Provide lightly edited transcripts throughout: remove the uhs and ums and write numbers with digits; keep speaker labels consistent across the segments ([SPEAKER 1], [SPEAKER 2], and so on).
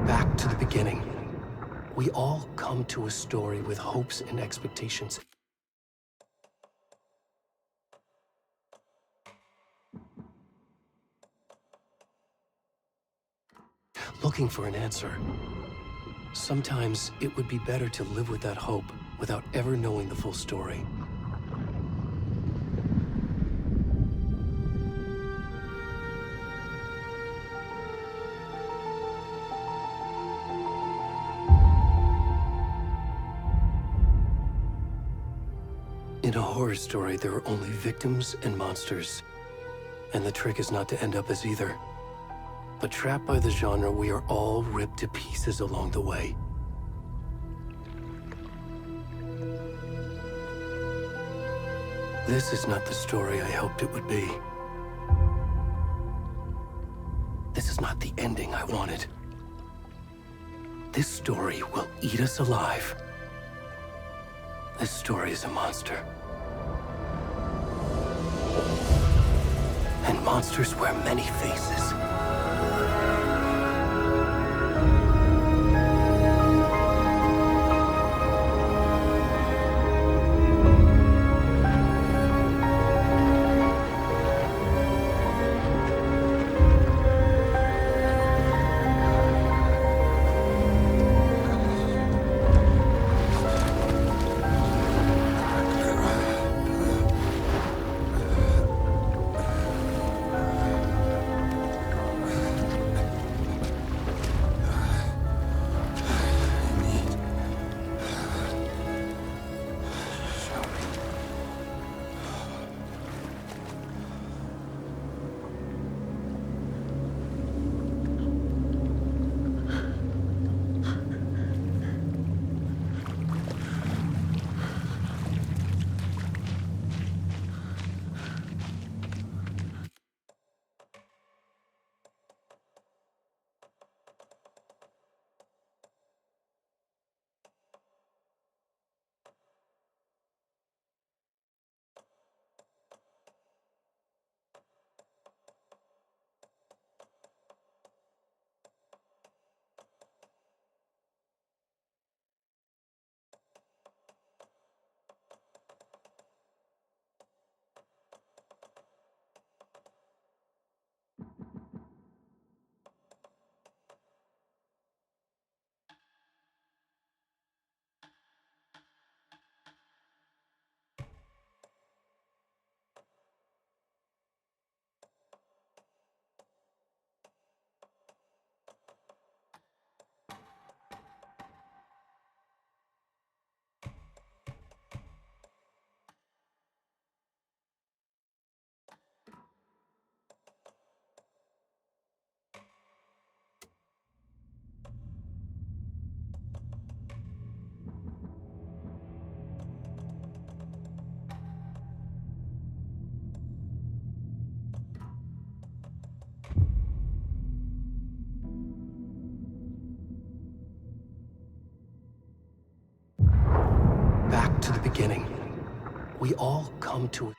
[SPEAKER 1] Back to the beginning. We all come to a story with hopes and expectations. Looking for an answer. Sometimes it would be better to live with that hope without ever knowing the full story. In a horror story, there are only victims and monsters. And the trick is not to end up as either. But trapped by the genre, we are all ripped to pieces along the way. This is not the story I hoped it would be. This is not the ending I wanted. This story will eat us alive. This story is a monster. And monsters wear many faces. Back to the beginning. We all come to it.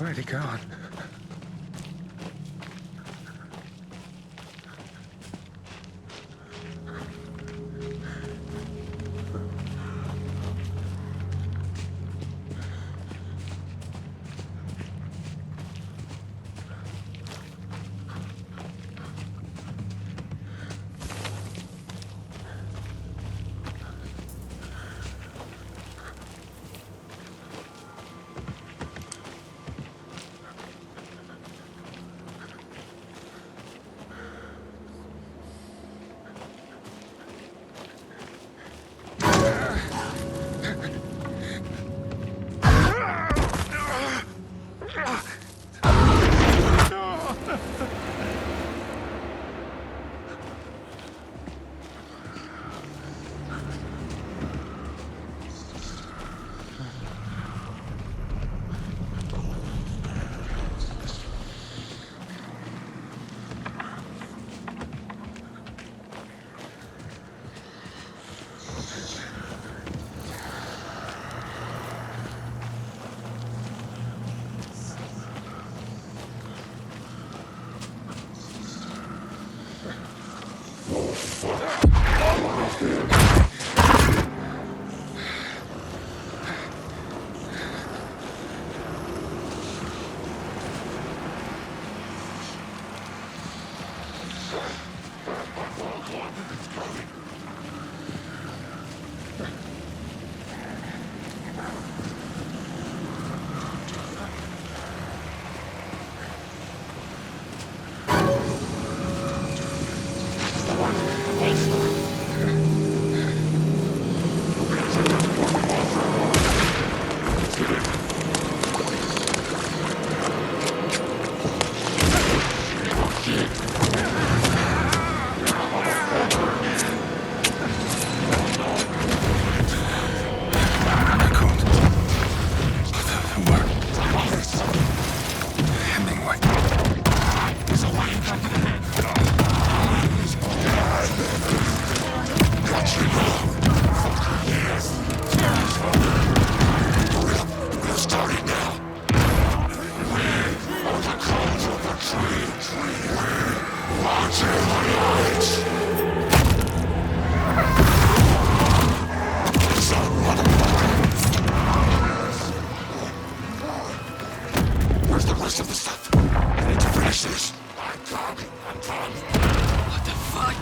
[SPEAKER 2] Where'd he gone?
[SPEAKER 3] Where's the rest of the stuff? I need to finish this. I'm done.
[SPEAKER 4] What the fuck?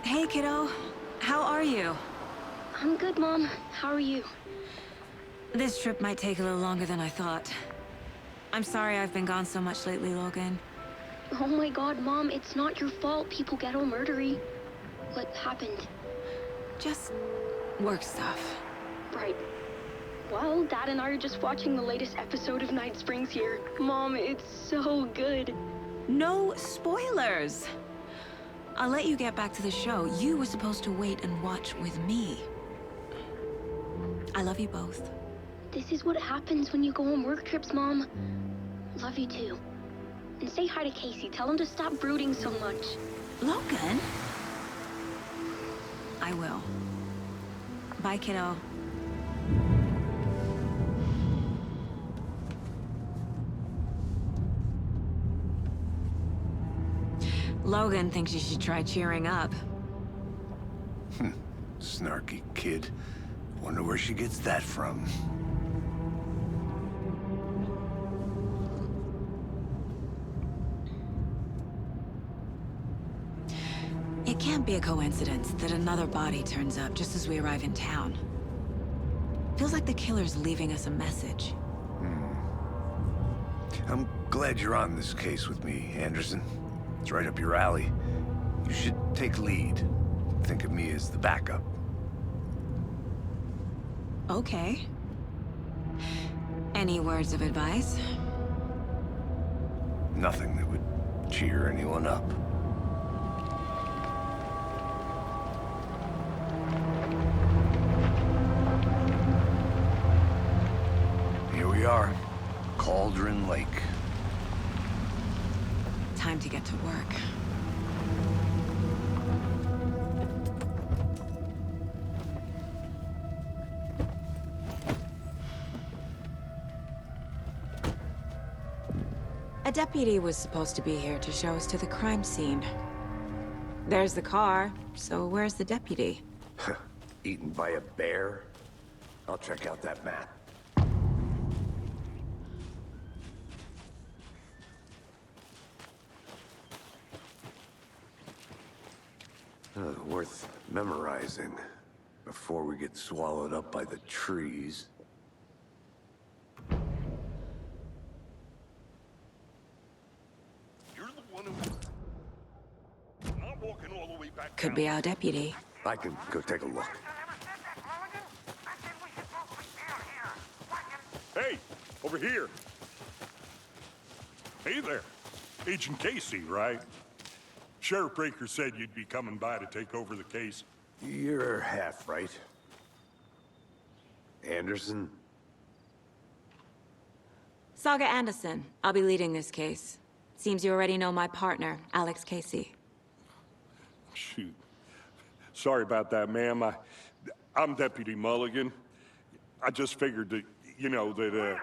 [SPEAKER 5] Hey, kiddo. How are you?
[SPEAKER 6] I'm good, Mom. How are you?
[SPEAKER 5] This trip might take a little longer than I thought. I'm sorry I've been gone so much lately, Logan.
[SPEAKER 6] Oh my god, Mom, it's not your fault people get all murdery. What happened?
[SPEAKER 5] Just work stuff.
[SPEAKER 6] Right. Well, Dad and I are just watching the latest episode of Night Springs here. Mom, it's so good.
[SPEAKER 5] No spoilers! I'll let you get back to the show. You were supposed to wait and watch with me. I love you both.
[SPEAKER 6] This is what happens when you go on work trips, Mom. Love you too. And say hi to Casey. Tell him to stop brooding so much.
[SPEAKER 5] Logan? I will. Bye, kiddo. Logan thinks you should try cheering up.
[SPEAKER 3] Snarky kid. Wonder where she gets that from.
[SPEAKER 5] It can't be a coincidence that another body turns up just as we arrive in town. Feels like the killer's leaving us a message.
[SPEAKER 2] I'm glad you're on this case with me, Anderson. It's right up your alley. You should take lead. Think of me as the backup.
[SPEAKER 5] Okay. Any words of advice?
[SPEAKER 2] Nothing that would cheer anyone up. Here we are. Cauldron Lake.
[SPEAKER 5] Time to get to work. A deputy was supposed to be here to show us to the crime scene. There's the car, so where's the deputy?
[SPEAKER 2] Eaten by a bear? I'll check out that map. Worth memorizing before we get swallowed up by the trees.
[SPEAKER 3] You're the one who... I'm walking all the way back
[SPEAKER 5] Could
[SPEAKER 3] down.
[SPEAKER 5] be our deputy.
[SPEAKER 2] I can go take a look.
[SPEAKER 3] Hey, over here. Hey there. Agent Casey, right? Sheriff Breaker said you'd be coming by to take over the case.
[SPEAKER 2] You're half right. Anderson?
[SPEAKER 5] Saga Anderson. I'll be leading this case. Seems you already know my partner, Alex Casey.
[SPEAKER 3] Shoot. Sorry about that, ma'am. I'm Deputy Mulligan. I just figured that, you know, that,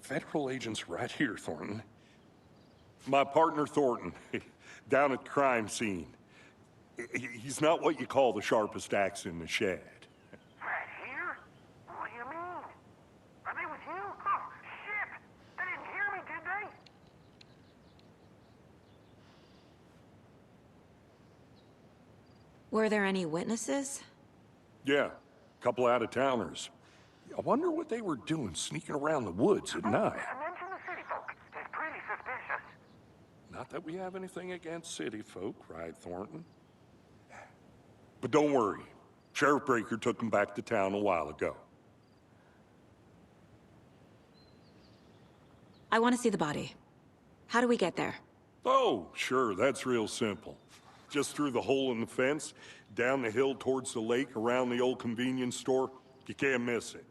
[SPEAKER 3] Federal agent's right here, Thornton. My partner, Thornton, down at the crime scene. He's not what you call the sharpest axe in the shed.
[SPEAKER 7] Right here? What do you mean? Are they with you? Oh, shit! They didn't hear me, did they?
[SPEAKER 5] Were there any witnesses?
[SPEAKER 3] Yeah, a couple out-of-towners. I wonder what they were doing sneaking around the woods at night.
[SPEAKER 7] I mentioned the city folk. It's pretty suspicious.
[SPEAKER 3] Not that we have anything against city folk, right, Thornton? But don't worry. Sheriff Breaker took them back to town a while ago.
[SPEAKER 5] I want to see the body. How do we get there?
[SPEAKER 3] Oh, sure, that's real simple. Just through the hole in the fence, down the hill towards the lake, around the old convenience store. You can't miss it.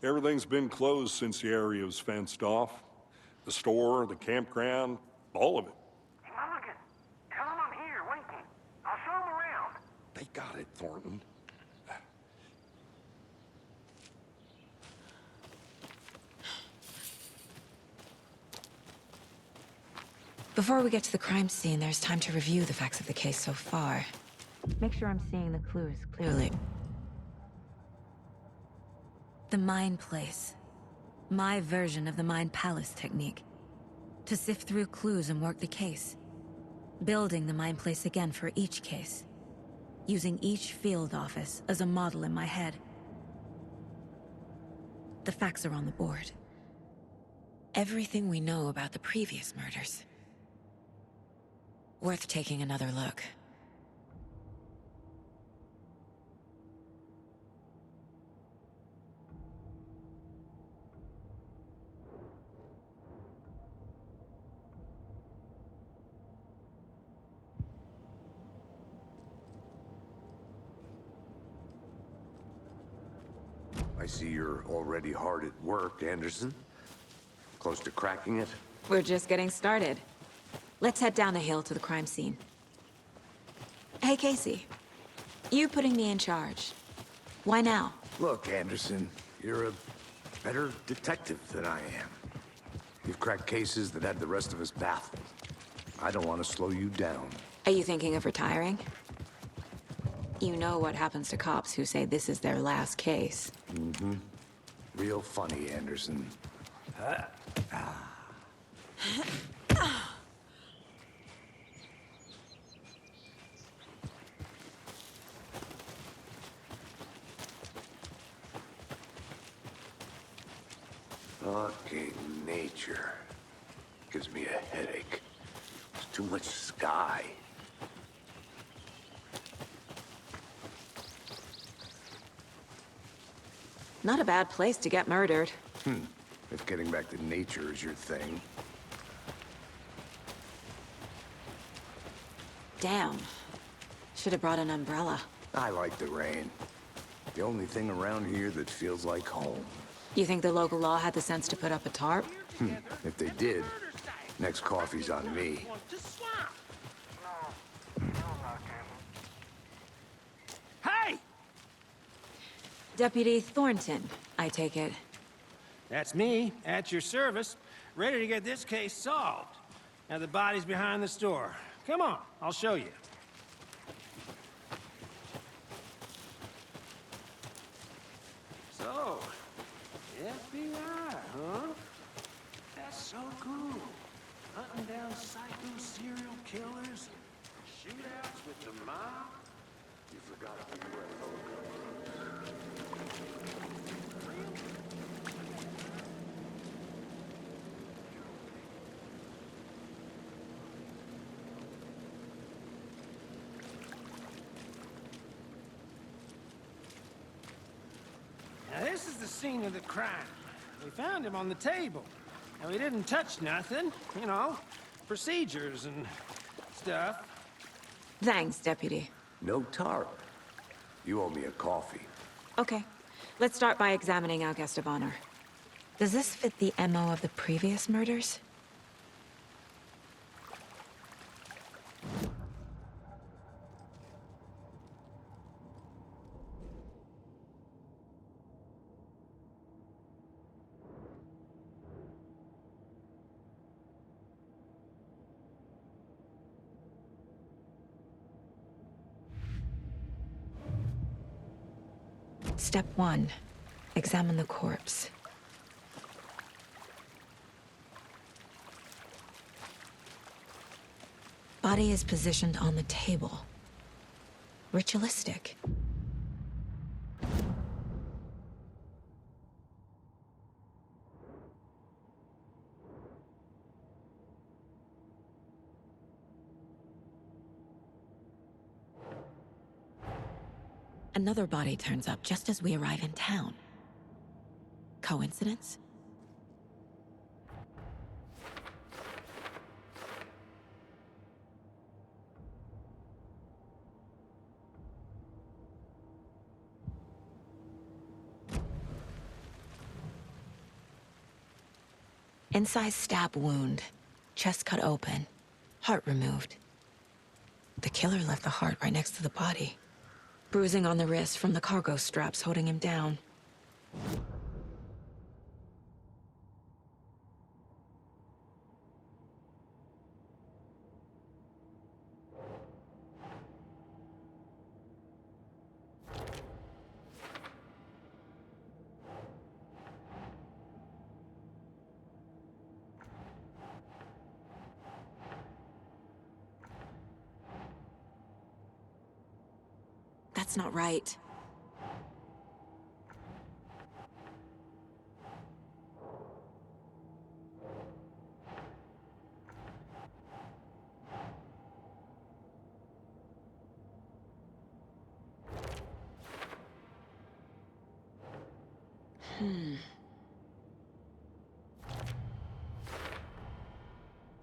[SPEAKER 3] Everything's been closed since the area was fenced off. The store, the campground, all of it.
[SPEAKER 7] Hey, Mulligan, tell them I'm here, waiting. I'll show them around.
[SPEAKER 3] They got it, Thornton.
[SPEAKER 5] Before we get to the crime scene, there's time to review the facts of the case so far. Make sure I'm seeing the clues clearly. The Mind Place. My version of the Mind Palace technique. To sift through clues and work the case. Building the Mind Place again for each case. Using each field office as a model in my head. The facts are on the board. Everything we know about the previous murders. Worth taking another look.
[SPEAKER 2] I see you're already hard at work, Anderson. Close to cracking it?
[SPEAKER 5] We're just getting started. Let's head down the hill to the crime scene. Hey, Casey. You putting me in charge. Why now?
[SPEAKER 2] Look, Anderson, you're a better detective than I am. You've cracked cases that had the rest of us baffled. I don't want to slow you down.
[SPEAKER 5] Are you thinking of retiring? You know what happens to cops who say this is their last case.
[SPEAKER 2] Real funny, Anderson. nature gives me a headache. There's too much sky.
[SPEAKER 8] Not a bad place to get murdered.
[SPEAKER 2] If getting back to nature is your thing.
[SPEAKER 8] Damn. Should have brought an umbrella.
[SPEAKER 2] I like the rain. The only thing around here that feels like home.
[SPEAKER 8] You think the local law had the sense to put up a tarp?
[SPEAKER 2] If they did, next coffee's on me.
[SPEAKER 9] Hey!
[SPEAKER 8] Deputy Thornton, I take it.
[SPEAKER 9] That's me, at your service, ready to get this case solved. Now the body's behind the store. Come on, I'll show you. So, FBI, huh? That's so cool. Hunting down psycho serial killers, shootouts with the mob. You forgot the UFO cover. Now this is the scene of the crime. We found him on the table. And we didn't touch nothing, you know, procedures and stuff.
[SPEAKER 8] Thanks, Deputy.
[SPEAKER 2] No tarp. You owe me a coffee.
[SPEAKER 8] Okay. Let's start by examining our guest of honor. Does this fit the MO of the previous murders? Step 1. Examine the corpse. Body is positioned on the table. Ritualistic. Another body turns up just as we arrive in town. Coincidence? Incised stab wound, chest cut open, heart removed. The killer left the heart right next to the body. Bruising on the wrist from the cargo straps holding him down. That's not right.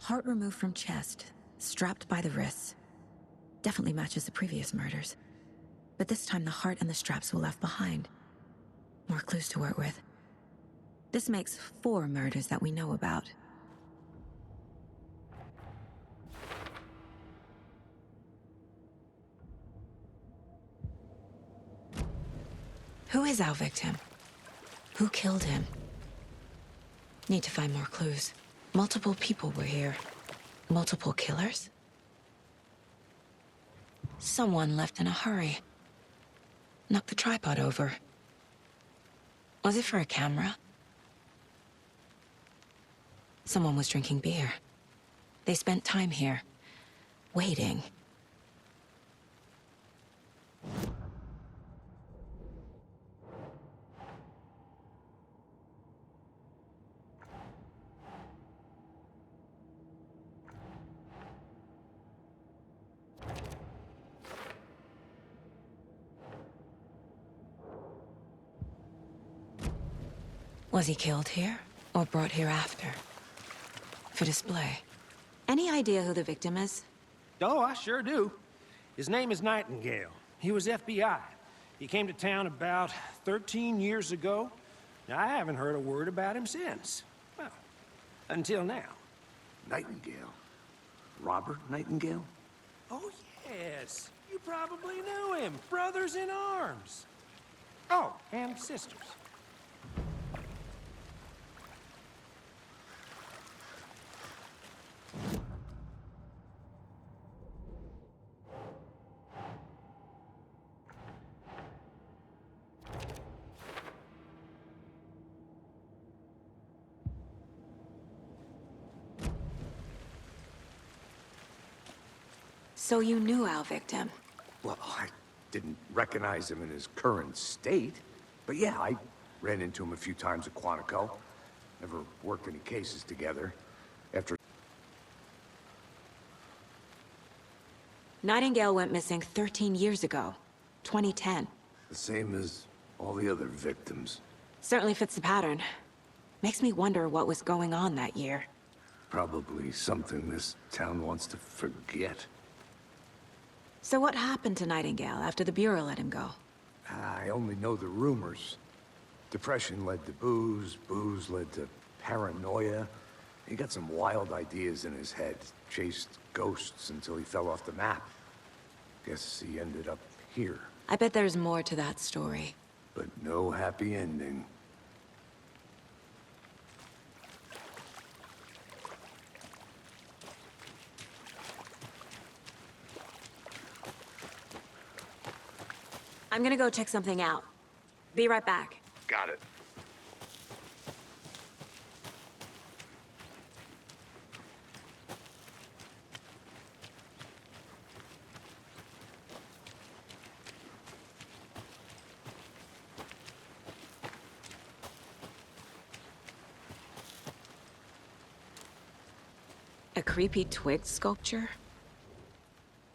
[SPEAKER 8] Heart removed from chest, strapped by the wrists. Definitely matches the previous murders. But this time the heart and the straps were left behind. More clues to work with. This makes 4 murders that we know about. Who is our victim? Who killed him? Need to find more clues. Multiple people were here. Multiple killers? Someone left in a hurry. Knocked the tripod over. Was it for a camera? Someone was drinking beer. They spent time here, waiting. Was he killed here, or brought here after? For display. Any idea who the victim is?
[SPEAKER 9] Oh, I sure do. His name is Nightingale. He was FBI. He came to town about 13 years ago. Now, I haven't heard a word about him since. Well, until now.
[SPEAKER 2] Nightingale? Robert Nightingale?
[SPEAKER 9] Oh, yes. You probably knew him. Brothers in arms. Oh, and sisters.
[SPEAKER 8] So you knew our victim?
[SPEAKER 2] Well, I didn't recognize him in his current state. But yeah, I ran into him a few times at Quantico. Never worked any cases together. After...
[SPEAKER 8] Nightingale went missing 13 years ago. 2010.
[SPEAKER 2] The same as all the other victims.
[SPEAKER 8] Certainly fits the pattern. Makes me wonder what was going on that year.
[SPEAKER 2] Probably something this town wants to forget.
[SPEAKER 8] So what happened to Nightingale after the Bureau let him go?
[SPEAKER 2] I only know the rumors. Depression led to booze, booze led to paranoia. He got some wild ideas in his head, chased ghosts until he fell off the map. Guess he ended up here,
[SPEAKER 8] I bet there's more to that story.
[SPEAKER 2] but no happy ending.
[SPEAKER 8] I'm gonna go check something out. Be right back.
[SPEAKER 2] Got it.
[SPEAKER 8] A creepy twig sculpture?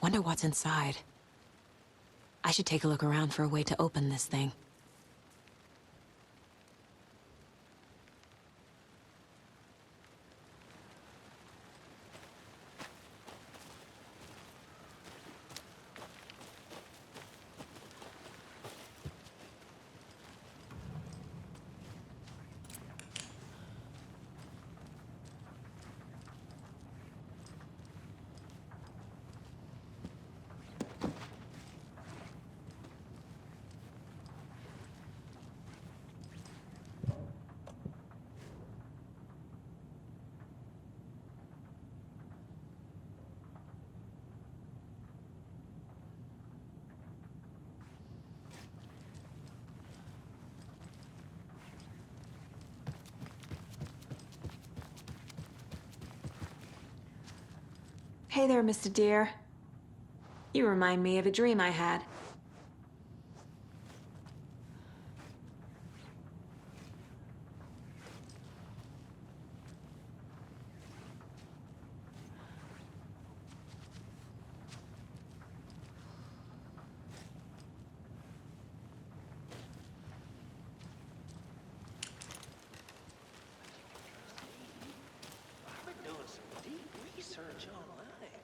[SPEAKER 8] Wonder what's inside. I should take a look around for a way to open this thing. Hey there, Mr. Deer. You remind me of a dream I had.
[SPEAKER 9] I've been doing some deep research online,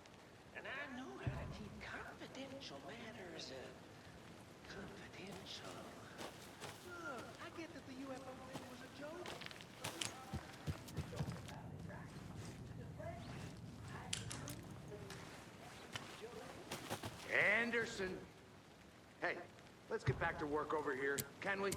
[SPEAKER 9] and I know how to keep confidential matters confidential. Look, I get that the UFO thing was a joke.
[SPEAKER 2] Anderson! Hey, let's get back to work over here, can we?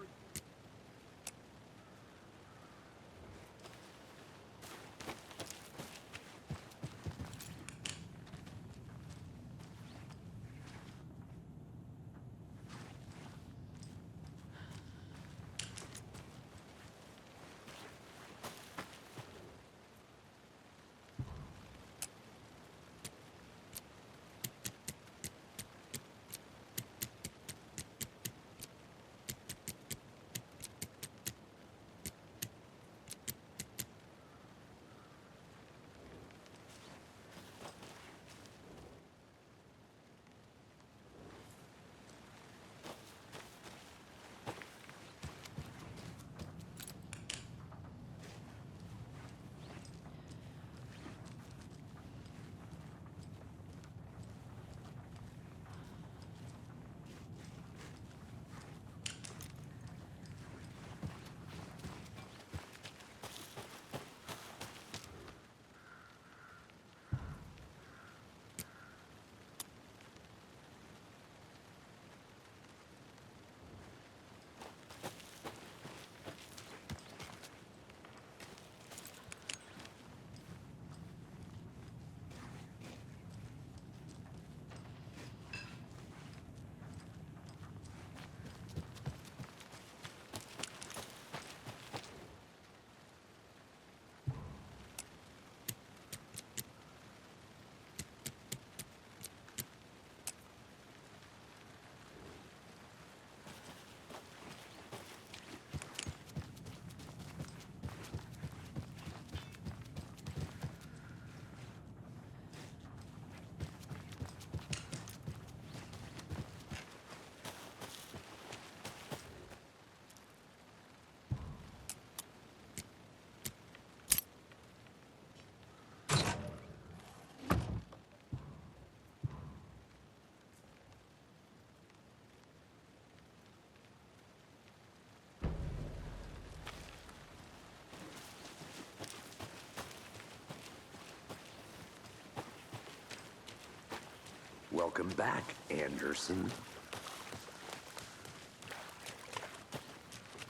[SPEAKER 2] Welcome back, Anderson.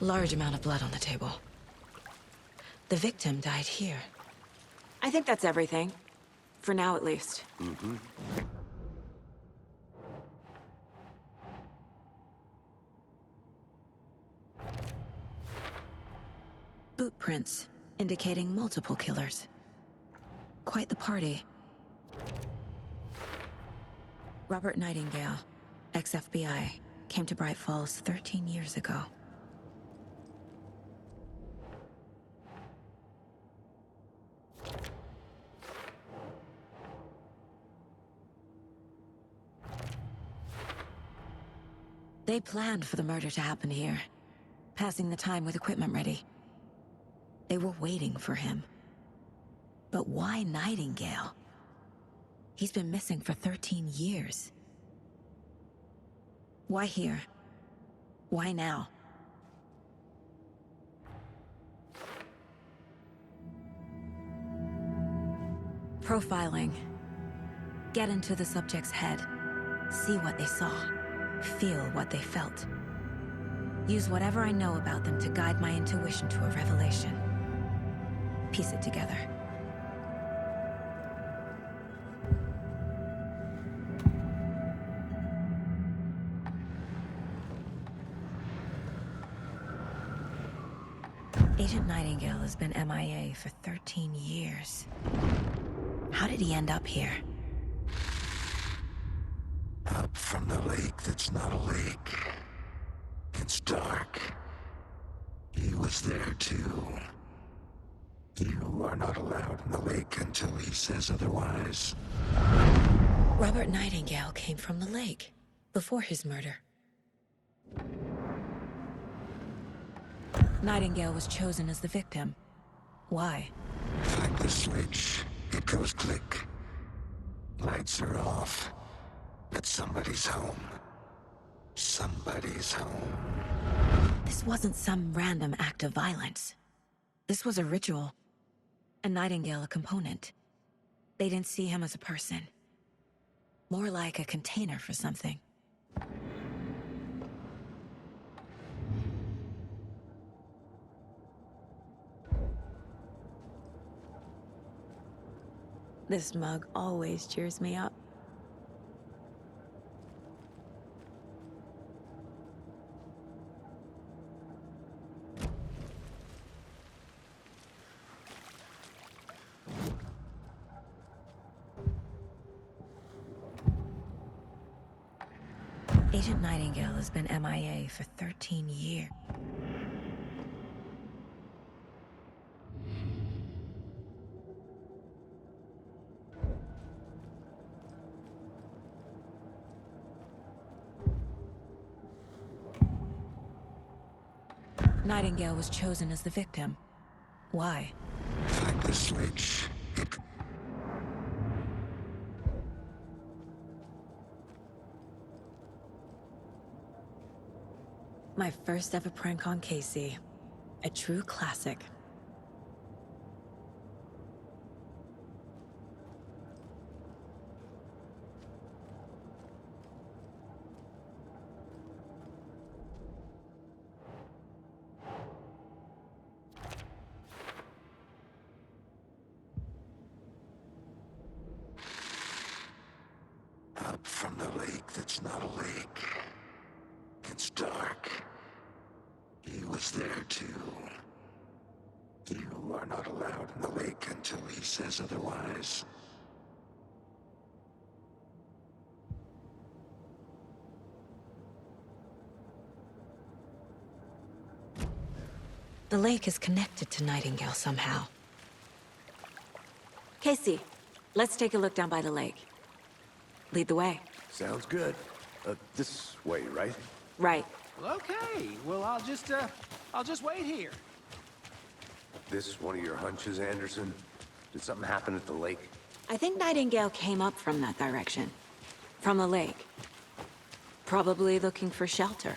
[SPEAKER 8] Large amount of blood on the table. The victim died here. I think that's everything. For now, at least. Boot prints, indicating multiple killers. Quite the party. Robert Nightingale, ex-FBI, came to Bright Falls 13 years ago. They planned for the murder to happen here, passing the time with equipment ready. They were waiting for him. But why Nightingale? He's been missing for 13 years. Why here? Why now? Profiling. Get into the subject's head. See what they saw. Feel what they felt. Use whatever I know about them to guide my intuition to a revelation. Piece it together. Agent Nightingale has been MIA for 13 years. How did he end up here?
[SPEAKER 10] Up from the lake that's not a lake. It's dark. He was there too. You are not allowed in the lake until he says otherwise.
[SPEAKER 8] Robert Nightingale came from the lake, before his murder. Nightingale was chosen as the victim. Why?
[SPEAKER 10] Find the switch. It goes click. Lights are off. But somebody's home. Somebody's home.
[SPEAKER 8] This wasn't some random act of violence. This was a ritual. And Nightingale a component. They didn't see him as a person. More like a container for something. This mug always cheers me up. Agent Nightingale has been MIA for 13 years. Nightingale was chosen as the victim. Why?
[SPEAKER 10] Find the switch.
[SPEAKER 8] My first ever prank on Casey. A true classic.
[SPEAKER 10] Up from the lake that's not a lake. It's dark. He was there too. You are not allowed in the lake until he says otherwise.
[SPEAKER 8] The lake is connected to Nightingale somehow. Casey, let's take a look down by the lake. Lead the way.
[SPEAKER 2] Sounds good. This way, right?
[SPEAKER 8] Right.
[SPEAKER 9] Well, okay. Well, I'll just wait here.
[SPEAKER 2] This one of your hunches, Anderson? Did something happen at the lake?
[SPEAKER 8] I think Nightingale came up from that direction. From the lake. Probably looking for shelter.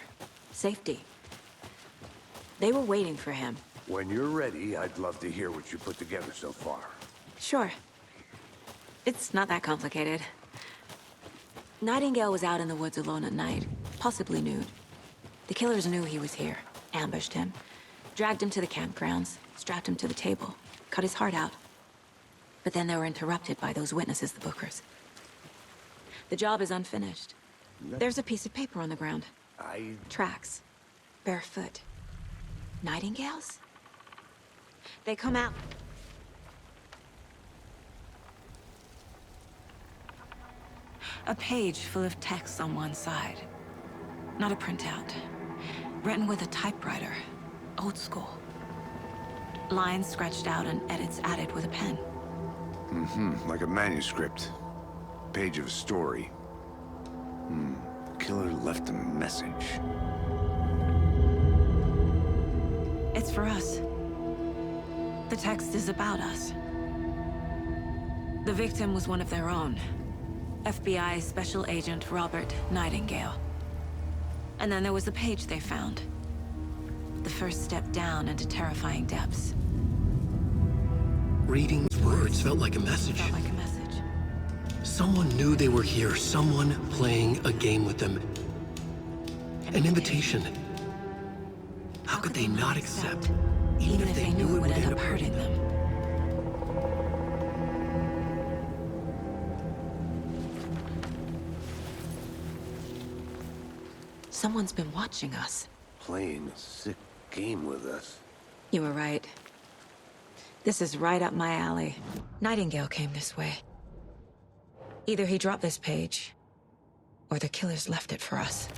[SPEAKER 8] Safety. They were waiting for him.
[SPEAKER 2] When you're ready, I'd love to hear what you put together so far.
[SPEAKER 8] Sure. It's not that complicated. Nightingale was out in the woods alone at night, possibly nude. The killers knew he was here, ambushed him, dragged him to the campgrounds, strapped him to the table, cut his heart out. But then they were interrupted by those witnesses, the Bookers. The job is unfinished. There's a piece of paper on the ground. Tracks. Barefoot. Nightingales? They come out. A page full of text on one side. Not a printout. Written with a typewriter. Old school. Lines scratched out and edits added with a pen.
[SPEAKER 2] Like a manuscript. Page of a story. Killer left a message.
[SPEAKER 8] It's for us. The text is about us. The victim was one of their own. FBI Special Agent Robert Nightingale. And then there was the page they found. The first step down into terrifying depths.
[SPEAKER 1] Reading words felt like a message.
[SPEAKER 8] Felt like a message.
[SPEAKER 1] Someone knew they were here, someone playing a game with them. An invitation. How could they not accept, even if they knew it would end up hurting them?
[SPEAKER 8] Someone's been watching us.
[SPEAKER 2] Playing a sick game with us.
[SPEAKER 8] You were right. This is right up my alley. Nightingale came this way. Either he dropped this page, or the killers left it for us.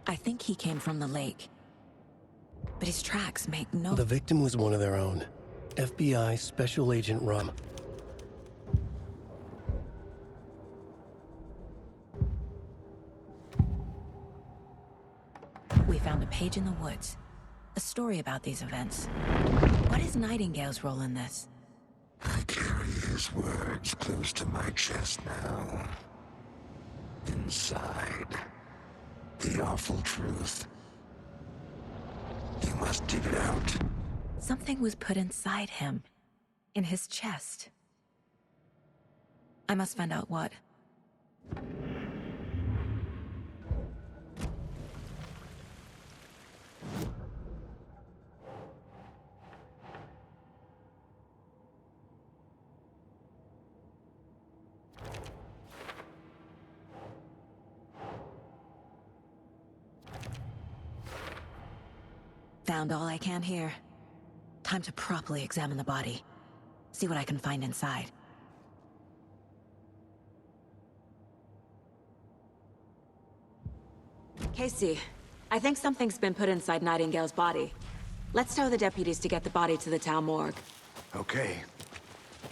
[SPEAKER 8] I think he came from the lake. But his tracks make no...
[SPEAKER 1] The victim was one of their own. FBI Special Agent Rum.
[SPEAKER 8] We found a page in the woods. A story about these events. What is Nightingale's role in this?
[SPEAKER 10] I carry his words close to my chest now. Inside, the awful truth. You must dig it out.
[SPEAKER 8] Something was put inside him. In his chest. I must find out what. Found all I can here. Time to properly examine the body. See what I can find inside. Casey, I think something's been put inside Nightingale's body. Let's tell the deputies to get the body to the town morgue.
[SPEAKER 2] Okay.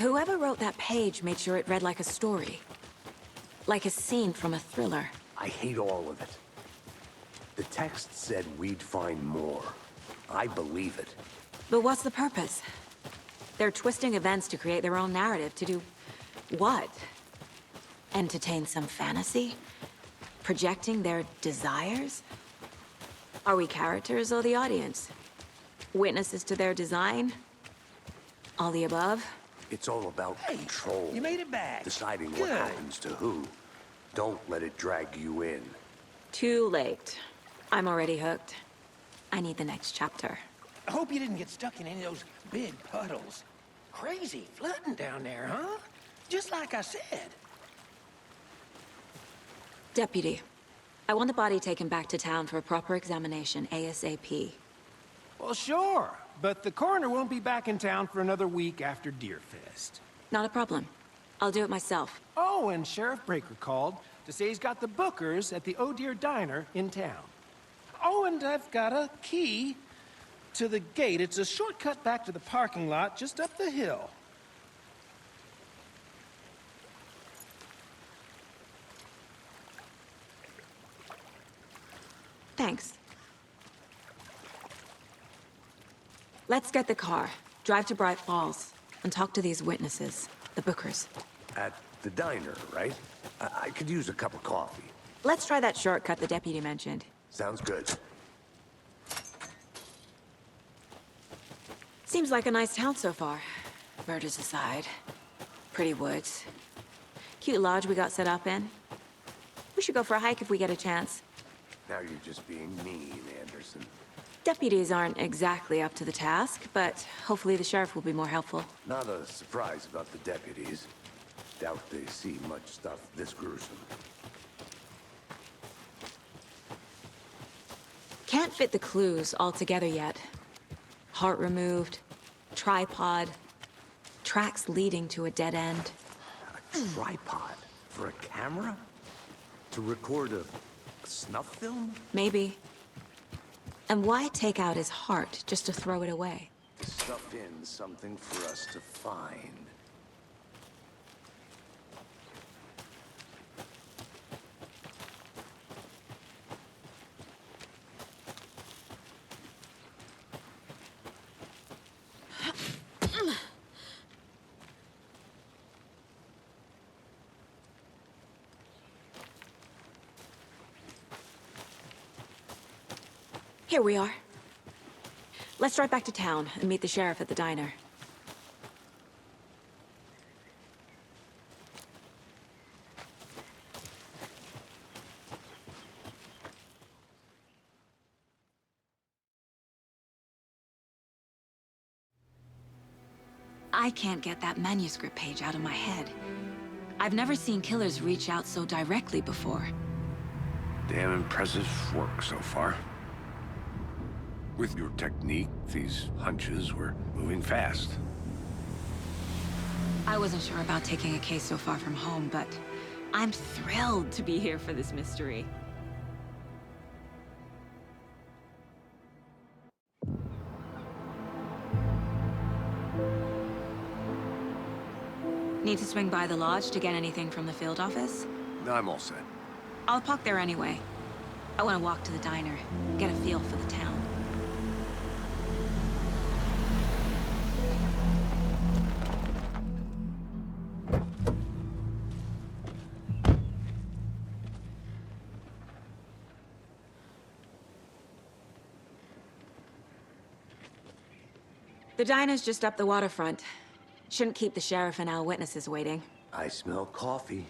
[SPEAKER 8] Whoever wrote that page made sure it read like a story. Like a scene from a thriller.
[SPEAKER 2] I hate all of it. The text said we'd find more. I believe it.
[SPEAKER 8] But what's the purpose? They're twisting events to create their own narrative. To do what? Entertain some fantasy? Projecting their desires? Are we characters or the audience? Witnesses to their design? All the above?
[SPEAKER 2] It's all about control.
[SPEAKER 9] You made it back.
[SPEAKER 2] Deciding
[SPEAKER 9] Good.
[SPEAKER 2] what happens to who. Don't let it drag you in.
[SPEAKER 8] Too late. I'm already hooked. I need the next chapter.
[SPEAKER 9] I hope you didn't get stuck in any of those big puddles. Crazy flooding down there, huh? Just like I said.
[SPEAKER 8] Deputy, I want the body taken back to town for a proper examination, ASAP.
[SPEAKER 9] Well, sure. But the coroner won't be back in town for another week after Deerfest.
[SPEAKER 8] Not a problem. I'll do it myself.
[SPEAKER 9] Oh, and Sheriff Breaker called to say he's got the Bookers at the Oh Dear Diner in town. Oh, and I've got a key to the gate. It's a shortcut back to the parking lot just up the hill.
[SPEAKER 8] Thanks. Let's get the car, drive to Bright Falls, and talk to these witnesses, the Bookers.
[SPEAKER 2] At the diner, right? I could use a cup of coffee.
[SPEAKER 8] Let's try that shortcut the deputy mentioned.
[SPEAKER 2] Sounds good.
[SPEAKER 8] Seems like a nice town so far. Murders aside. Pretty woods. Cute lodge we got set up in. We should go for a hike if we get a chance.
[SPEAKER 2] Now you're just being mean, Anderson.
[SPEAKER 8] Deputies aren't exactly up to the task, but hopefully the sheriff will be more helpful.
[SPEAKER 2] Not a surprise about the deputies. Doubt they see much stuff this gruesome.
[SPEAKER 8] Can't fit the clues all together yet. Heart removed, tripod, tracks leading to a dead end.
[SPEAKER 2] A tripod? For a camera? To record a snuff film?
[SPEAKER 8] Maybe. And why take out his heart just to throw it away?
[SPEAKER 2] To stuff in something for us to find.
[SPEAKER 8] Here we are. Let's drive back to town and meet the sheriff at the diner. I can't get that manuscript page out of my head. I've never seen killers reach out so directly before.
[SPEAKER 2] Damn impressive work so far. With your technique, these hunches were moving fast.
[SPEAKER 8] I wasn't sure about taking a case so far from home, but I'm thrilled to be here for this mystery. Need to swing by the lodge to get anything from the field office?
[SPEAKER 2] I'm all set.
[SPEAKER 8] I'll park there anyway. I want to walk to the diner, get a feel for the town. The diner's just up the waterfront. Shouldn't keep the sheriff and our witnesses waiting.
[SPEAKER 2] I smell coffee.